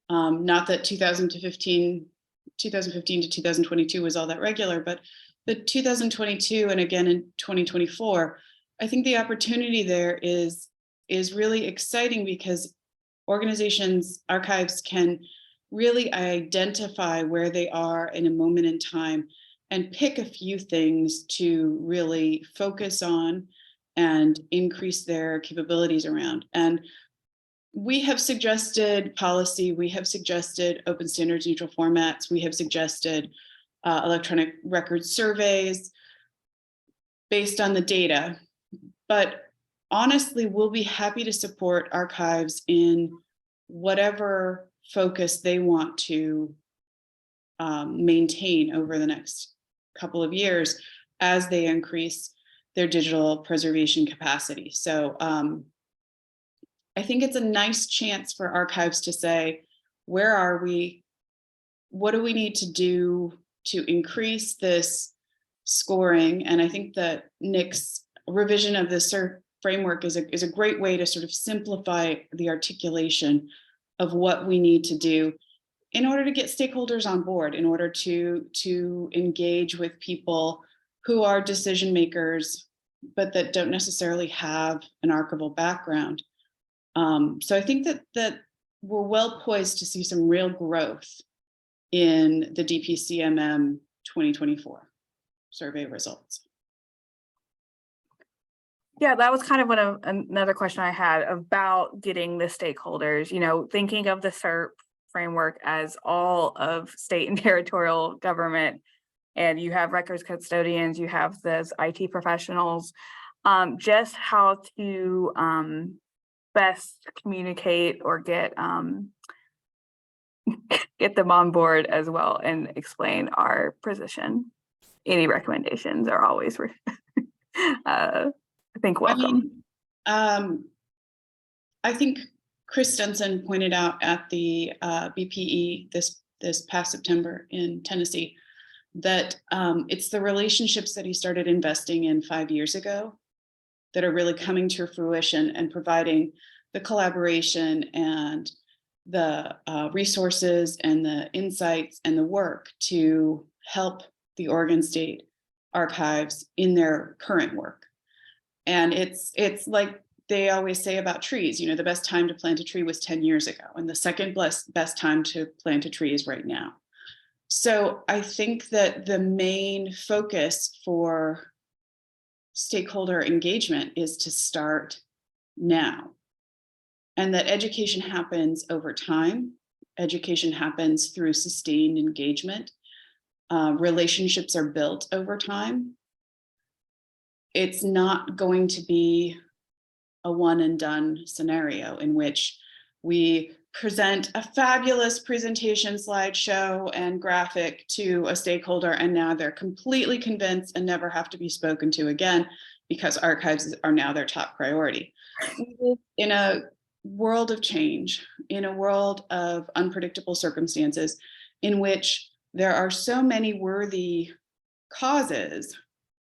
not that 2015 to 2022 was all that regular, but the 2022 and again in 2024, I think the opportunity there is really exciting because organizations, archives can really identify where they are in a moment in time and pick a few things to really focus on and increase their capabilities around. And we have suggested policy, we have suggested open standards neutral formats, we have suggested electronic record surveys based on the data. But honestly, we'll be happy to support archives in whatever focus they want to maintain over the next couple of years as they increase their digital preservation capacity. So I think it's a nice chance for archives to say, where are we? What do we need to do to increase this scoring. And I think that Nick's revision of the SERP framework is a great way to sort of simplify the articulation of what we need to do in order to get stakeholders on board, in order to engage with people who are decision makers, but that don't necessarily have an archival background. So I think that we're well poised to see some real growth in the DPCMM 2024 survey results. Yeah, that was kind of another question I had about getting the stakeholders, thinking of the SERP framework as all of state and territorial government, and you have records custodians, you have those IT professionals, just how to best communicate or get them on board as well and explain our position. Any recommendations are always I think welcome. I think Chris Stenson pointed out at the BPE this past September in Tennessee that it's the relationships that he started investing in 5 years ago that are really coming to fruition and providing the collaboration and the resources and the insights and the work to help the Oregon State Archives in their current work. And it's like they always say about trees, the best time to plant a tree was 10 years ago, and the second best time to plant a tree is right now. So I think that the main focus for stakeholder engagement is to start now, and that education happens over time. Education happens through sustained engagement. Relationships are built over time. It's not going to be a one and done scenario in which we present a fabulous presentation, slideshow, and graphic to a stakeholder, and now they're completely convinced and never have to be spoken to again because archives are now their top priority. In a world of change, in a world of unpredictable circumstances, in which there are so many worthy causes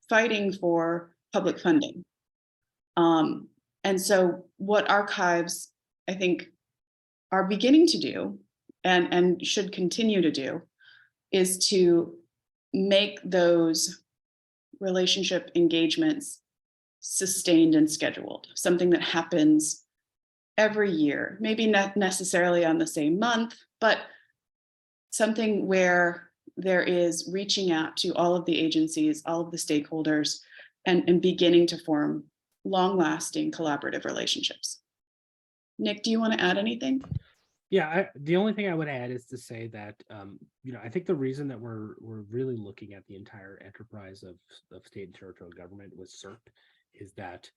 fighting for public funding. And so what archives, I think, are beginning to do and should continue to do is to make those relationship engagements sustained and scheduled, something that happens every year, maybe not necessarily on the same month, but something where there is reaching out to all of the agencies, all of the stakeholders, and beginning to form long-lasting collaborative relationships. Nick, do you want to add anything? Yeah, the only thing I would add is to say that I think the reason that we're really looking at the entire enterprise of state and territorial government with SERP is that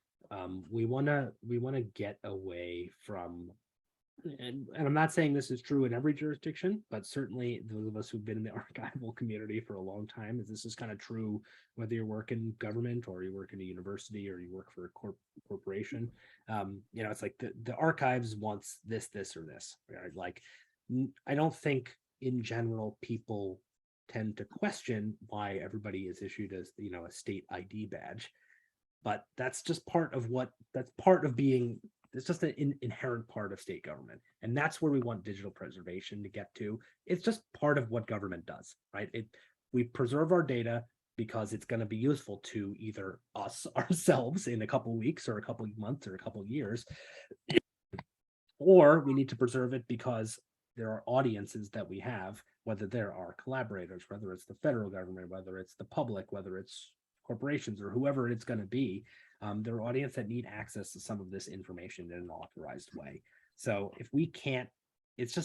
we want to get away from, and I'm not saying this is true in every jurisdiction, but certainly those of us who've been in the archival community for a long time, this is kind of true whether you work in government or you work in a university or you work for a corporation. It's like the archives wants this, or this. Right? Like, I don't think in general people tend to question why everybody is issued as a state ID badge, but that's just part of being. It's just an inherent part of state government. And that's where we want digital preservation to get to. It's just part of what government does, right? We preserve our data because it's going to be useful to either us ourselves in a couple of weeks or a couple of months or a couple of years, or we need to preserve it because there are audiences that we have, whether there are collaborators, whether it's the federal government, whether it's the public, whether it's corporations or whoever it's going to be. There are audience that need access to some of this information in an authorized way. So if we can't, it's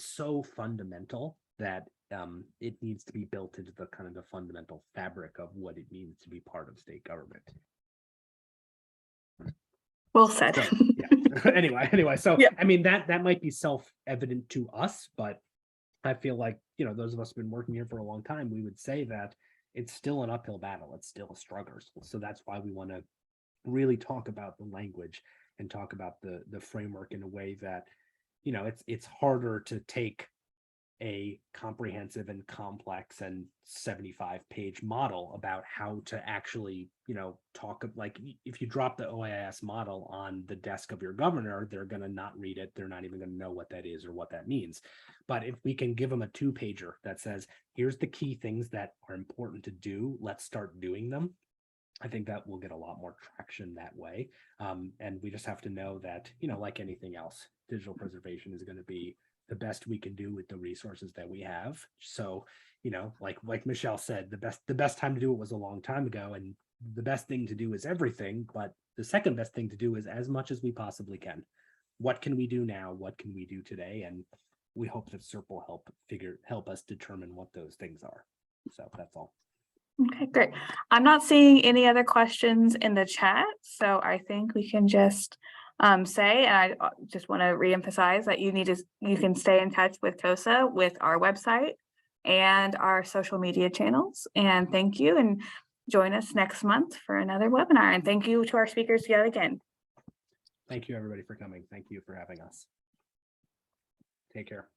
so fundamental that it needs to be built into the kind of the fundamental fabric of what it means to be part of state government. Well said. So, yeah. anyway, so yeah. I mean that might be self-evident to us, but I feel like those of us who've been working here for a long time, we would say that it's still an uphill battle. It's still a struggle. So that's why we want to really talk about the language and talk about the framework in a way that it's harder to take a comprehensive and complex and 75-page model about how to actually, talk, like if you drop the OAIS model on the desk of your governor, they're going to not read it. They're not even going to know what that is or what that means. But if we can give them a 2-pager that says, here's the key things that are important to do, let's start doing them, I think that will get a lot more traction that way. And we just have to know that, like anything else, digital preservation is going to be the best we can do with the resources that we have. So, like Michelle said, the best time to do it was a long time ago, and the best thing to do is everything, but the second best thing to do is as much as we possibly can. What can we do now? What can we do today? And we hope that SERP will help us determine what those things are. So that's all. Okay, great. I'm not seeing any other questions in the chat, so I think we can just say, and I just want to reemphasize that you can stay in touch with COSA with our website and our social media channels. And thank you, and join us next month for another webinar. And thank you to our speakers yet again. Thank you, everybody, for coming. Thank you for having us. Take care.